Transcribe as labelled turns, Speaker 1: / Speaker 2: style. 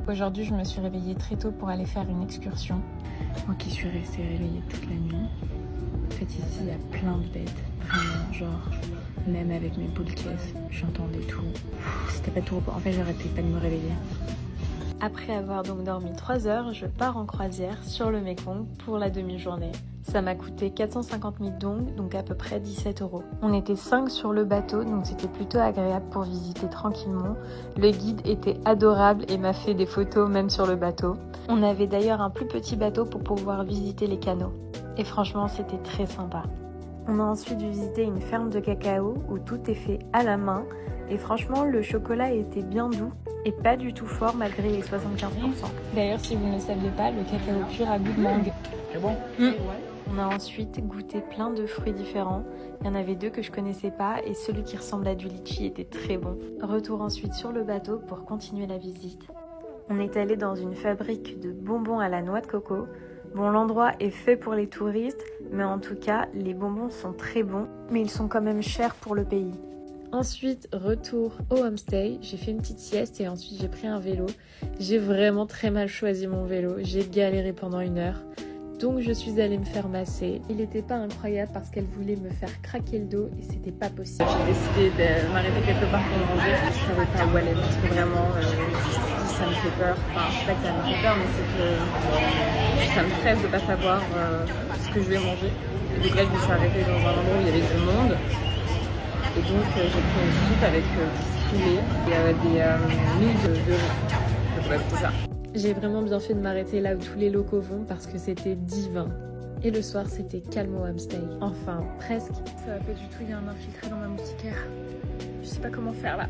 Speaker 1: Aujourd'hui, je me suis réveillée très tôt pour aller faire une excursion. Moi qui suis restée réveillée toute la nuit. En fait, ici, il y a plein de bêtes. Vraiment, genre, même avec mes boules caisses, j'entendais tout. C'était pas tout repos. En fait, j'arrêtais pas de me réveiller. Après avoir donc dormi 3 heures, je pars en croisière sur le Mékong pour la demi-journée. Ça m'a coûté 450 000 dong, donc à peu près 17 €. On était 5 sur le bateau, donc c'était plutôt agréable pour visiter tranquillement. Le guide était adorable et m'a fait des photos même sur le bateau. On avait d'ailleurs un plus petit bateau pour pouvoir visiter les canaux. Et franchement, c'était très sympa. On a ensuite visité une ferme de cacao où tout est fait à la main. Et franchement, le chocolat était bien doux et pas du tout fort malgré les 75%. D'ailleurs, si vous ne saviez pas, le cacao pur a goût de mangue.
Speaker 2: C'est bon.
Speaker 1: On a ensuite goûté plein de fruits différents. Il y en avait 2 que je connaissais pas et celui qui ressemble à du litchi était très bon. Retour ensuite sur le bateau pour continuer la visite. On est allé dans une fabrique de bonbons à la noix de coco. Bon, l'endroit est fait pour les touristes, mais en tout cas, les bonbons sont très bons, mais ils sont quand même chers pour le pays. Ensuite, retour au homestay, j'ai fait une petite sieste et ensuite j'ai pris un vélo. J'ai vraiment très mal choisi mon vélo, j'ai galéré pendant 1 heure. Donc je suis allée me faire masser. Il n'était pas incroyable parce qu'elle voulait me faire craquer le dos et c'était pas possible. J'ai décidé de m'arrêter quelque part pour manger. Je savais pas où aller parce que vraiment ça me fait peur. Enfin, c'est pas que ça me fait peur, mais c'est que ça me stresse de pas savoir ce que je vais manger. Donc là je me suis arrêtée dans un endroit où il y avait du monde. Et donc j'ai pris une soupe avec du poulet et des nouilles de riz. Ouais, c'est ça. J'ai vraiment bien fait de m'arrêter là où tous les locaux vont parce que c'était divin. Et le soir, c'était calme au homestay. Enfin, presque. Ça va pas du tout, il y a un infiltré dans ma moustiquaire. Je sais pas comment faire là.